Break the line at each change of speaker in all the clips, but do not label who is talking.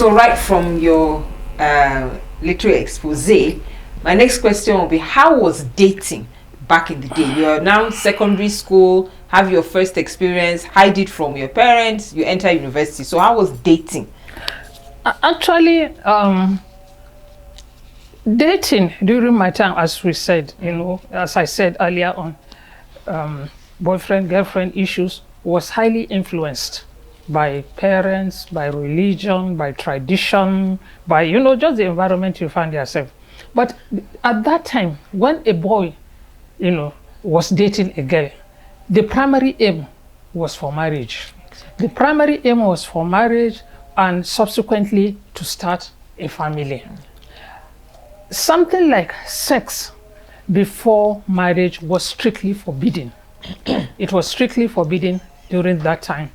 So right from your literary expose, my next question will be, how was dating back in the day? You're now secondary school, have your first experience, hide it from your parents, you enter university. So how was dating?
Actually, dating during my time, as we said, as I said earlier on, boyfriend, girlfriend issues was highly influenced by parents, by religion, by tradition, by, just the environment you find yourself. But at that time, when a boy, was dating a girl, the primary aim was for marriage. The primary aim was for marriage and subsequently to start a family. Something like sex before marriage was strictly forbidden. It was strictly forbidden during that time.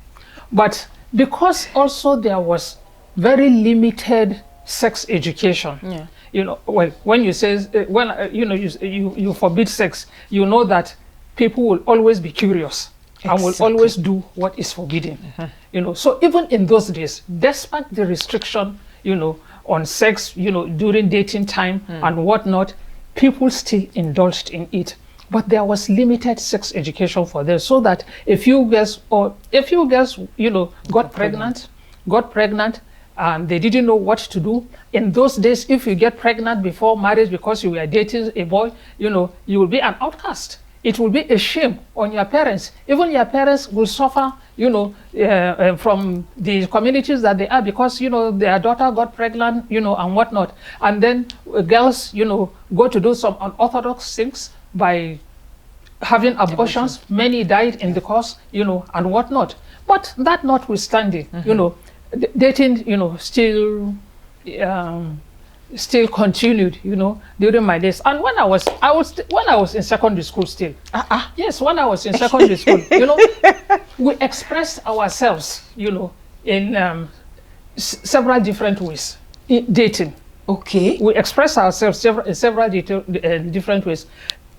But because also there was very limited sex education, when you say, you forbid sex, you know that people will always be curious. Exactly. And will always do what is forbidden. So even in those days, despite the restriction, on sex, during dating time and whatnot, people still indulged in it. But there was limited sex education for them, so that a few girls, got pregnant, and they didn't know what to do. In those days, if you get pregnant before marriage because you were dating a boy, you will be an outcast. It will be a shame on your parents. Even your parents will suffer, from the communities that they are, because, their daughter got pregnant, and whatnot. And then girls, go to do some unorthodox things by having abortions. Many died in the course, and whatnot. But that notwithstanding, dating, still continued, during my days. And when I was in secondary school still. Yes, when I was in secondary school, we expressed ourselves, in several different ways in dating.
Okay.
We express ourselves in several different ways.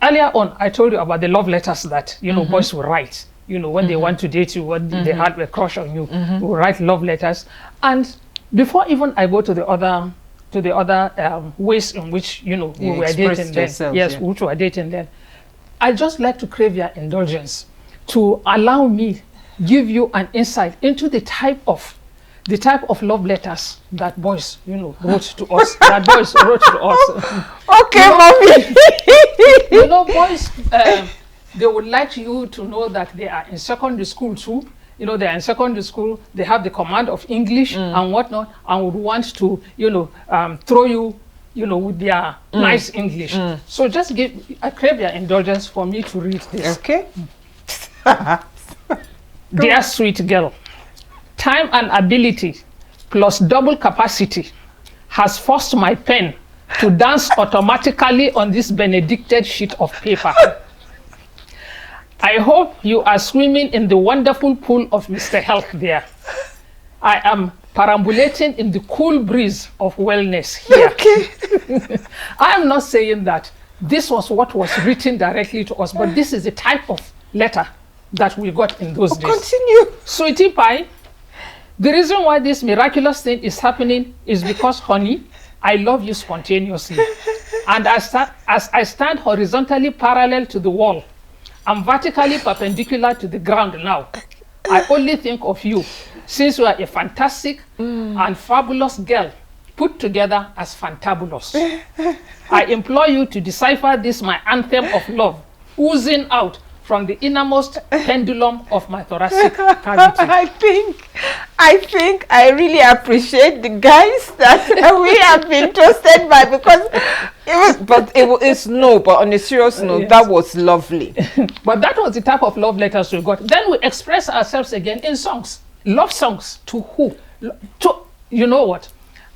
Earlier on, I told you about the love letters that, boys will write, when they want to date you, when they had a crush on you, will write love letters. And before even I go to the other ways in which, we were dating then. Yes, which we were dating then. I just like to crave your indulgence to allow me give you an insight into the type of love letters that boys, wrote to us. That boys wrote to us.
Okay,
mommy. Boys, they would like you to know that they are in secondary school too. They are in secondary school. They have the command of English and whatnot, and would want to, throw you, with their nice English. So just crave your indulgence for me to read this.
Okay.
Dear sweet girl, time and ability plus double capacity has forced my pen to dance automatically on this benedicted sheet of paper. I hope you are swimming in the wonderful pool of Mr. Health there. I am perambulating in the cool breeze of wellness here.
Okay.
I am not saying that this was what was written directly to us, but this is the type of letter that we got in those days.
Continue.
Sweetie pie, the reason why this miraculous thing is happening is because, honey, I love you spontaneously. And as I stand horizontally parallel to the wall, I'm vertically perpendicular to the ground now. I only think of you, since you are a fantastic and fabulous girl, put together as fantabulous. I implore you to decipher this, my anthem of love, oozing out from the innermost pendulum of my thoracic cavity.
I think I really appreciate the guys that we have been toasted by, because but on a serious note, yes, that was lovely.
But that was the type of love letters we got. Then we express ourselves again in songs. Love songs to who? You know what?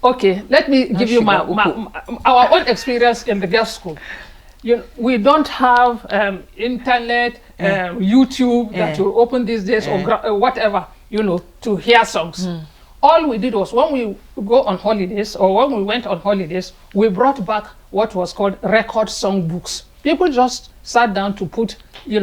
Okay, let me give you our own experience in the girls' school. We don't have internet, YouTube that you open these days or whatever, to hear songs. All we did was, when we go on holidays or when we went on holidays, we brought back what was called record song books. People just sat down to put,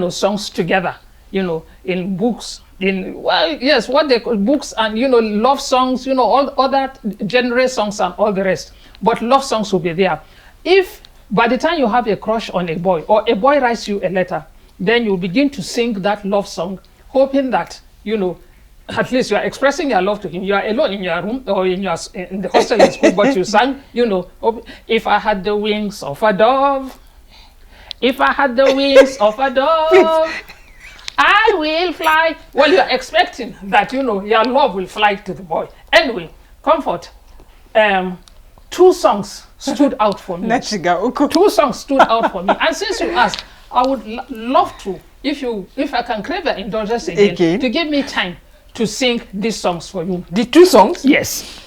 songs together, in books, what they call books and, love songs, all that genre songs and all the rest. But love songs will be there. If by the time you have a crush on a boy, or a boy writes you a letter, then you begin to sing that love song, hoping that, at least you are expressing your love to him. You are alone in your room or in the hostel in school, but you sang, if I had the wings of a dove, if I had the wings of a dove, I will fly. Well, you are expecting that, your love will fly to the boy. Anyway, Comfort, 2 songs stood out for me. 2 songs stood out for me. And since you asked, I would love to, if I can crave your indulgence again, to give me time to sing these songs for you.
The 2 songs?
Yes.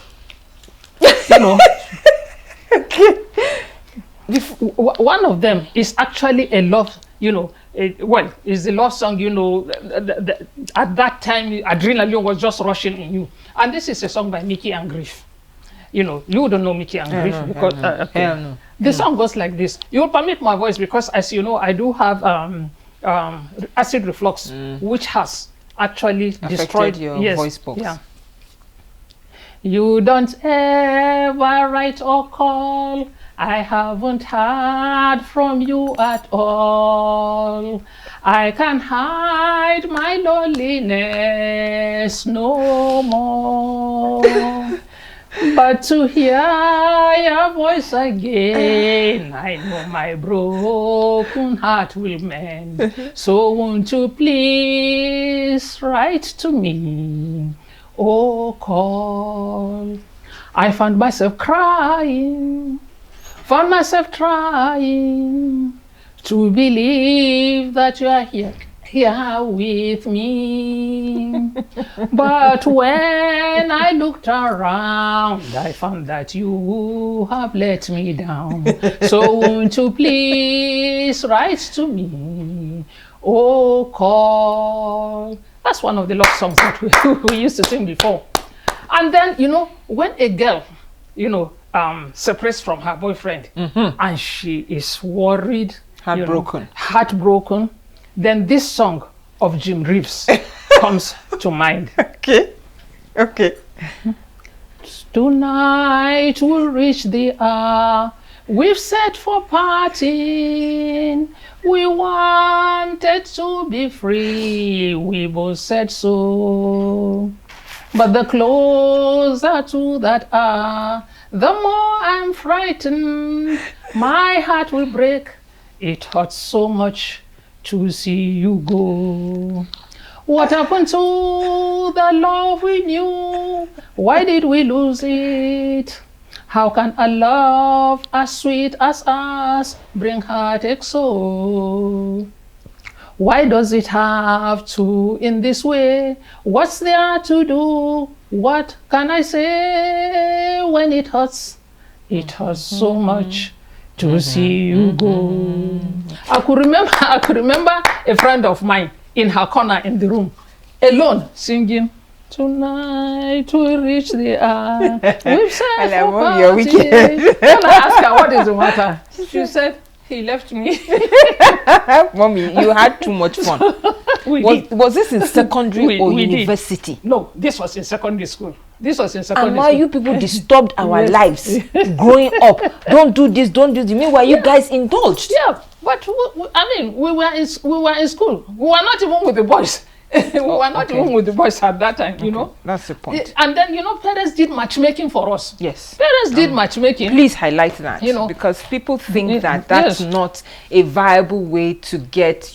Okay.
One of them is actually a love, is the love song, at that time, adrenaline was just rushing in you. And this is a song by Mickey and Griff. You don't know Mickey and Griff because
no.
The song goes like this. You'll permit my voice because, as you know, I do have acid reflux, which has actually destroyed
your voice box.
Yeah. You don't ever write or call. I haven't heard from you at all. I can hide my loneliness no more. But to hear your voice again, I know my broken heart will mend. So won't you please write to me, oh call. I found myself crying, found myself trying to believe that you are here with me. But when I looked around, I found that you have let me down. So won't you please write to me, oh call. That's one of the love songs that we used to sing before. And then, when a girl, separates from her boyfriend, and she is worried, heartbroken, then this song of Jim Reeves comes to mind.
Okay.
Tonight we'll reach the hour we've set for parting. We wanted to be free, we both said so. But the closer to that hour, the more I'm frightened. My heart will break. It hurts so much to see you go. What happened to the love we knew? Why did we lose it? How can a love as sweet as us bring heartache so? Why does it have to in this way? What's there to do? What can I say when it hurts? It hurts so much to see you go. I could remember a friend of mine in her corner in the room, alone, singing, tonight we reach the hour. We've said for party. When I asked her, what is the matter? She said, he left me.
Mommy, you had too much fun. Was this in secondary or university?
No, this was in secondary school.
And why you people disturbed our lives growing up? Don't do this, don't do this. Meanwhile, you guys indulged.
Yeah, but we were in school. We were not even with the boys. We were not even with the boys at that time,
That's the point.
And then, parents did matchmaking for us.
Yes.
Parents did matchmaking.
Please highlight that, because people think that that's not a viable way to get,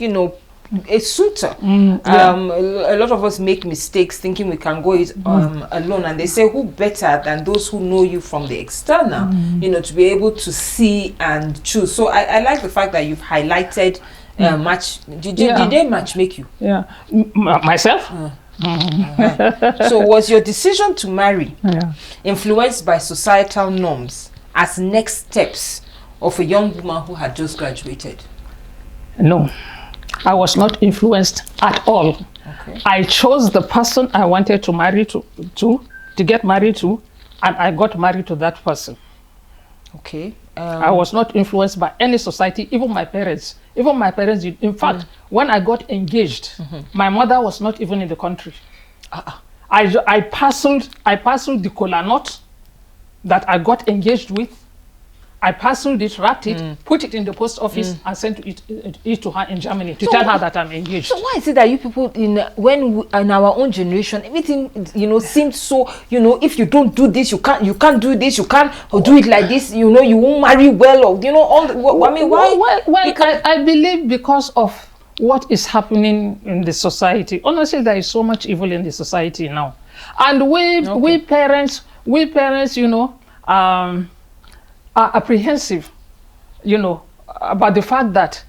a suitor. A lot of us make mistakes thinking we can go it alone, and they say, who better than those who know you from the external, to be able to see and choose. So I like the fact that you've highlighted match. Did they match make you?
Yeah, myself.
So was your decision to marry influenced by societal norms as next steps of a young woman who had just graduated?
No, I was not influenced at all. Okay. I chose the person I wanted to marry to get married to, and I got married to that person.
Okay.
I was not influenced by any society, even my parents. Even my parents did. In fact, when I got engaged, my mother was not even in the country. I parceled the kola nut that I got engaged with. I parceled it, wrapped it, put it in the post office, and sent it to her in Germany to tell her that I'm engaged.
So why is it that you people in our own generation, everything seems so, if you don't do this, you can't do this, you can't do it like this, you won't marry well, or I mean, why?
Well, I believe because of what is happening in the society. Honestly, there is so much evil in the society now, and we parents, are apprehensive, about the fact that,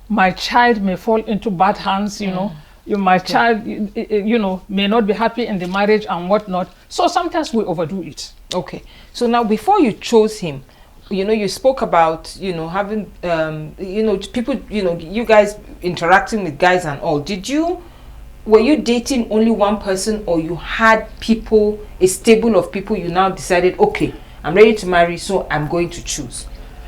my child may fall into bad hands, my child, may not be happy in the marriage and whatnot. So sometimes we overdo it.
Okay. So now, before you chose him, you spoke about, having, people, you guys interacting with guys and all. Were you dating only one person, or you had people, a stable of people you now decided, okay, I'm ready to marry, so I'm going to choose?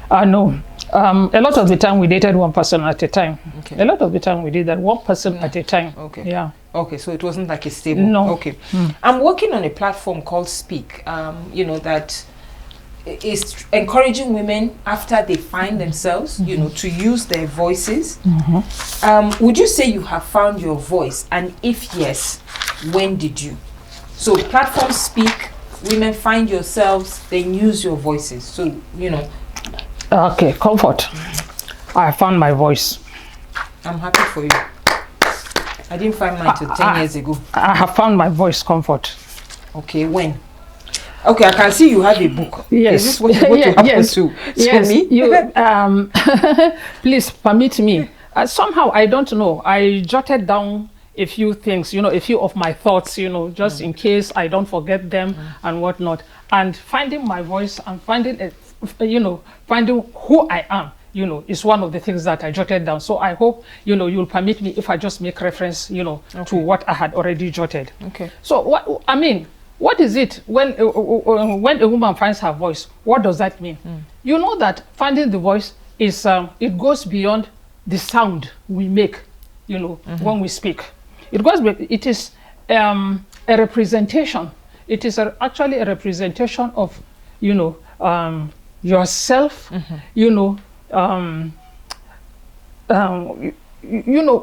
No. A lot of the time we dated one person at a time.
Okay.
A lot of the time we did that, one person at a time.
Okay.
Yeah.
Okay, so it wasn't like a stable.
No.
Okay. I'm working on a platform called Speak, that is encouraging women after they find themselves, to use their voices. Would you say you have found your voice? And if yes, when did you? So platform Speak, women find yourselves, then use your voices. So,
Okay, comfort. I found my voice.
I'm happy for you. I didn't find mine till 10 years ago.
I have found my voice, comfort.
Okay, when? Okay, I can see you have a book.
Yes.
Is this what you want to happen to?
Yes.
Me?
You, please permit me. Somehow, I don't know. I jotted down a few things, a few of my thoughts, just in case I don't forget them and whatnot. And finding my voice and finding who I am, is one of the things that I jotted down. So I hope, you'll permit me if I just make reference, to what I had already jotted.
Okay.
So what is it when a woman finds her voice? What does that mean? You know that finding the voice is, it goes beyond the sound we make, when we speak. It is a representation. It is actually a representation of, yourself,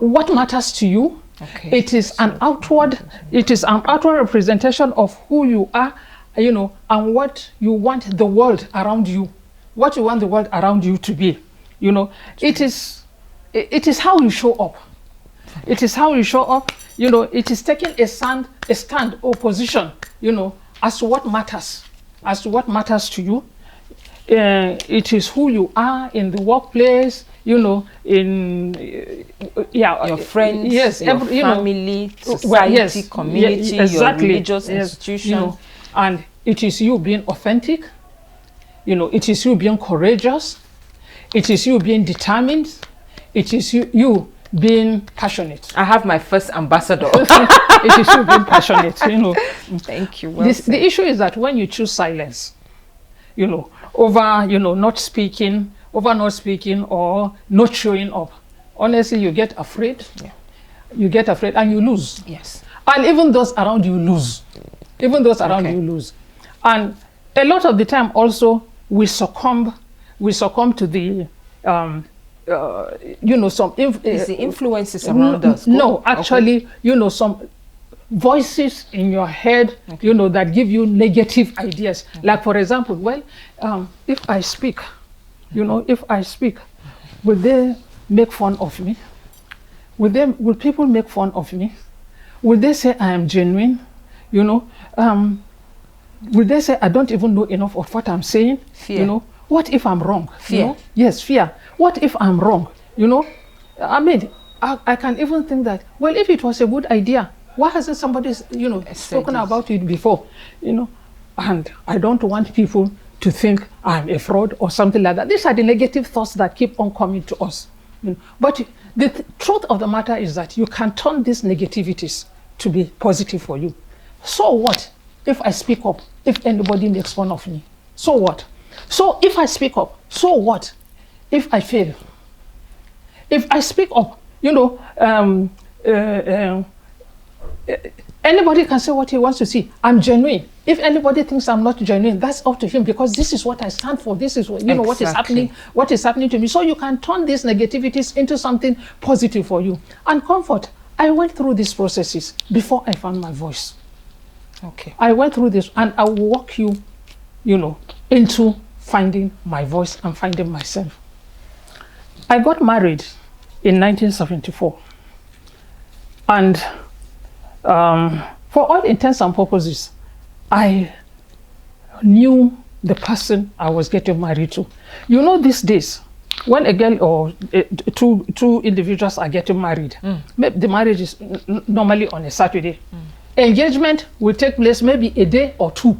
what matters to you. Okay. It is an outward representation of who you are, and what you want the world around you, to be. It is how you show up. It is how you show up. It is taking a stand or position, as to what matters to you. It is who you are in the workplace, in your
friends,
yes,
your family, society, community,
exactly,
your religious institution.
And it is you being authentic. It is you being courageous. It is you being determined. It is you being passionate.
I have my first ambassador.
It is you being passionate.
Thank you.
The issue is that when you choose silence, over not speaking or not showing up, honestly, you get afraid.
Yeah.
You get afraid and you lose.
Yes.
And even those around you lose. You lose. And a lot of the time also we succumb to the some
the influences around us.
No, actually, some voices in your head, that give you negative ideas. Like, for example, if I speak, will they make fun of me? Will people make fun of me? Will they say I am genuine? Will they say I don't even know enough of what I'm saying?
Fear.
What if I'm wrong?
Fear.
Yes, fear. What if I'm wrong? I mean, I can even think that, if it was a good idea, why hasn't somebody, spoken about it before? And I don't want people to think I'm a fraud or something like that. These are the negative thoughts that keep on coming to us. But the truth of the matter is that you can turn these negativities to be positive for you. So what if I speak up, if anybody makes fun of me? So what? So if I speak up, so what? If I fail, if I speak up, anybody can say what he wants to see. I'm genuine. If anybody thinks I'm not genuine, that's up to him, because this is what I stand for. This is what, what is happening, to me. So you can turn these negativities into something positive for you. And comfort, I went through these processes before I found my voice.
Okay.
I went through this, and I will walk you, into finding my voice and finding myself. I got married in 1974. And for all intents and purposes, I knew the person I was getting married to. These days, when a girl or two individuals are getting married, the marriage is normally on a Saturday. Engagement will take place maybe a day or two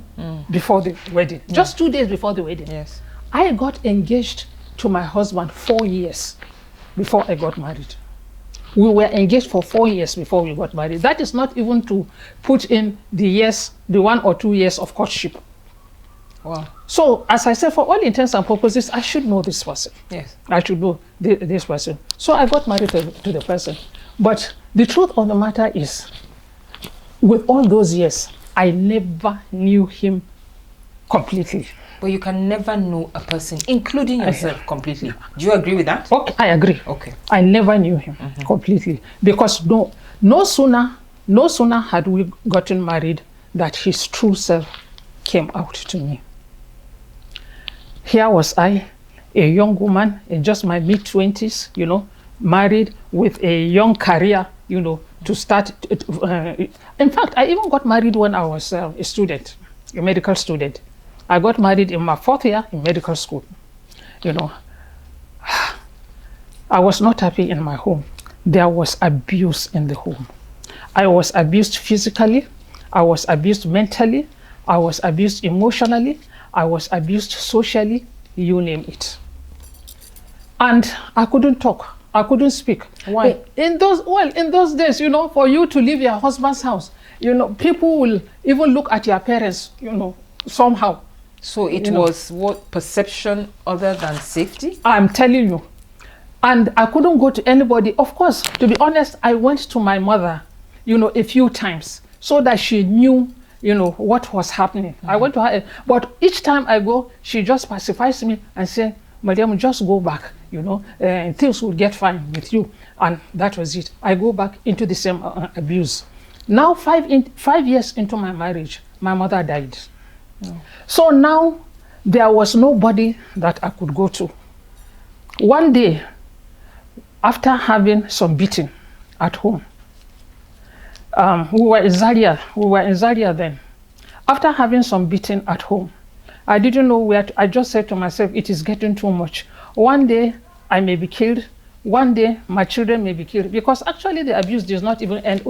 before the wedding, just 2 days before the wedding.
Yes.
I got engaged to my husband 4 years before I got married. We were engaged for 4 years before we got married. That is not even to put in the 1 or 2 years of courtship.
Wow.
So, as I said, for all intents and purposes, I should know this person.
Yes.
I should know this person. So I got married to the person. But the truth of the matter is, with all those years, I never knew him completely.
But you can never know a person, including yourself, completely. Do you agree with that?
Okay, I agree.
Okay.
I never knew him completely, because no sooner had we gotten married that his true self came out to me. Here was I, a young woman in just my mid-20s, married with a young career, to start. In fact, I even got married when I was a medical student. I got married in my 4th year in medical school. I was not happy in my home. There was abuse in the home. I was abused physically. I was abused mentally. I was abused emotionally. I was abused socially, you name it. And I couldn't talk. I couldn't speak.
Why?
In those days, for you to leave your husband's house, people will even look at your parents, somehow.
So it was what perception other than safety?
I'm telling you. And I couldn't go to anybody. Of course, to be honest, I went to my mother, a few times so that she knew, what was happening. I went to her, but each time I go, she just pacifies me and said, Mariam, just go back, and things will get fine with you. And that was it. I go back into the same abuse. Now, 5 years into my marriage, my mother died. So now there was nobody that I could go to. One day, after having some beating at home, we were in Zaria then. After having some beating at home, I didn't know where to, I just said to myself, it is getting too much. One day I may be killed. One day my children may be killed, because actually the abuse does not even end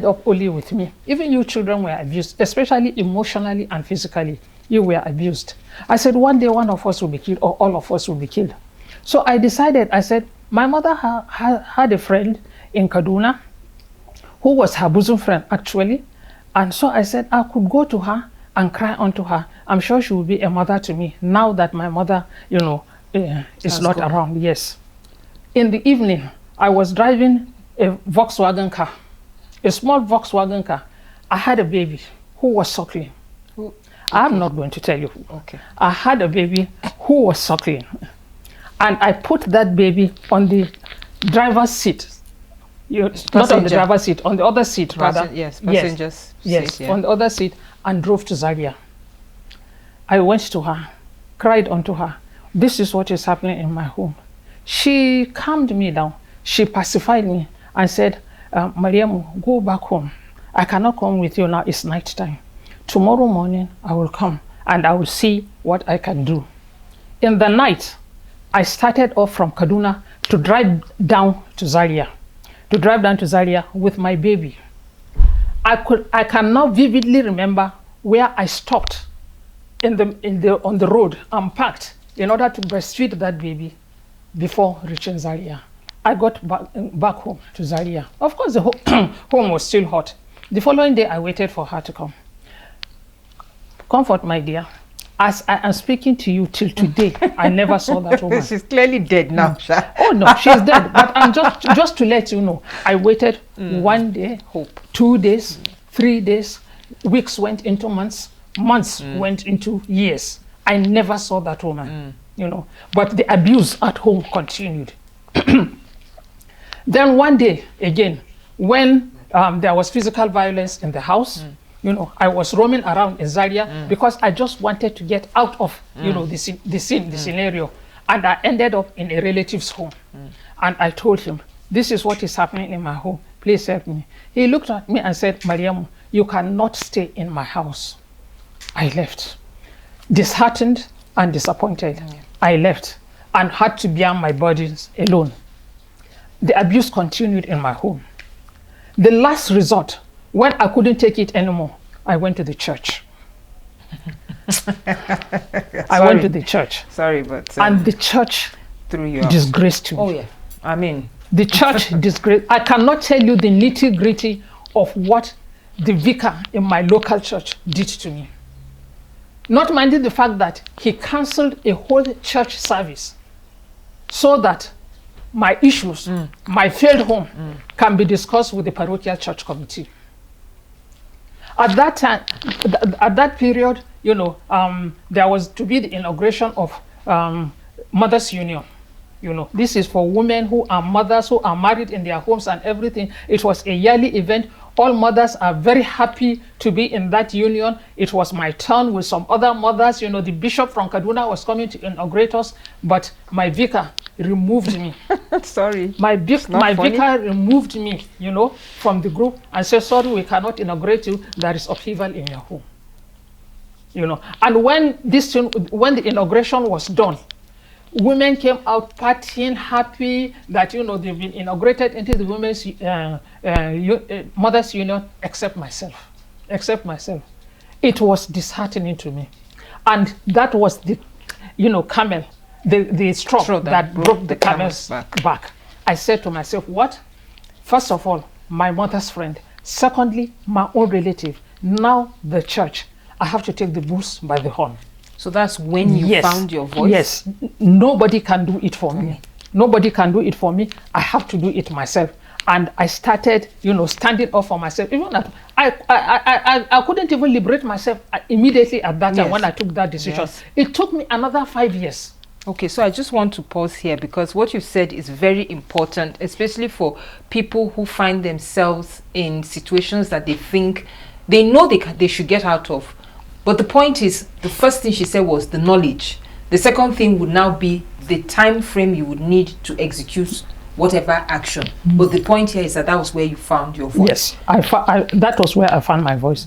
up only with me. Even you children were abused, especially emotionally and physically. You were abused. I said, one day one of us will be killed, or all of us will be killed. So I decided, I said, my mother had a friend in Kaduna who was her bosom friend, actually. And so I said, I could go to her and cry unto her. I'm sure she will be a mother to me now that my mother, is not around. Yes. In the evening, I was driving a Volkswagen car. A small Volkswagen car. I had a baby who was suckling. Okay. I'm not going to tell you.
Okay.
I had a baby who was suckling. And I put that baby on the driver's seat. Not on the driver's seat, on the other seat, rather.
Yes, passenger's
seat,
yeah.
On the other seat, and drove to Zaria. I went to her, cried unto her. This is what is happening in my home. She calmed me down. She pacified me and said, Mariam, go back home. I cannot come with you now. It's night time. Tomorrow morning, I will come and I will see what I can do. In the night, I started off from Kaduna to drive down to Zaria. With my baby. I cannot vividly remember where I stopped on the road and parked in order to breastfeed that baby before reaching Zaria. I got back home to Zaria. Of course, the home was still hot. The following day, I waited for her to come. Comfort, my dear. As I am speaking to you till today, I never saw that woman.
She's clearly dead now.
Oh no, she's dead. But I'm just to let you know, I waited 1 day,
Hope.
2 days, 3 days, weeks went into months, months went into years. I never saw that woman, you know. But the abuse at home continued. Then one day again, when there was physical violence in the house, you know, I was roaming around in Zaria because I just wanted to get out of, you know, the scenario. And I ended up in a relative's home. And I told him, this is what is happening in my home. Please help me. He looked at me and said, Mariam, you cannot stay in my house. I left. Disheartened and disappointed. I left and had to bear my burdens alone. The abuse continued in my home. The last resort, when I couldn't take it anymore, I went to the church. I went to the church.
Sorry, but
and the church
threw you out.
Disgraced me.
Oh yeah, I mean,
the church disgraced. I cannot tell you the nitty-gritty of what the vicar in my local church did to me. Not minding the fact that he cancelled a whole church service so that my issues, my failed home, can be discussed with the parochial church committee. At that time, at that period, you know, there was to be the inauguration of Mothers Union. You know, this is for women who are mothers, who are married in their homes and everything. It was a yearly event. All mothers are very happy to be in that union. It was my turn with some other mothers. You know, the bishop from Kaduna was coming to inaugurate us, but my vicar removed me.
Sorry.
My vicar removed me, you know, from the group and said, sorry, we cannot inaugurate you. There is upheaval in your home. You know, and when the inauguration was done, women came out partying, happy that, you know, they've been inaugurated into the women's mothers union, except myself. It was disheartening to me. And that was the, you know, camel, the straw that broke the camel's back. I said to myself, what? First of all, my mother's friend. Secondly, my own relative. Now the church. I have to take the bull by the horn.
So that's when you found your voice?
Yes. Nobody can do it for me. Nobody can do it for me. I have to do it myself. And I started, you know, standing up for myself. Even at, I couldn't even liberate myself immediately at that time when I took that decision. It took me another 5 years.
Okay, so I just want to pause here because what you said is very important, especially for people who find themselves in situations that they think they know they should get out of. But the point is, the first thing she said was the knowledge. The second thing would now be the time frame you would need to execute whatever action. But the point here is that was where you found your voice.
Yes, that was where I found my voice.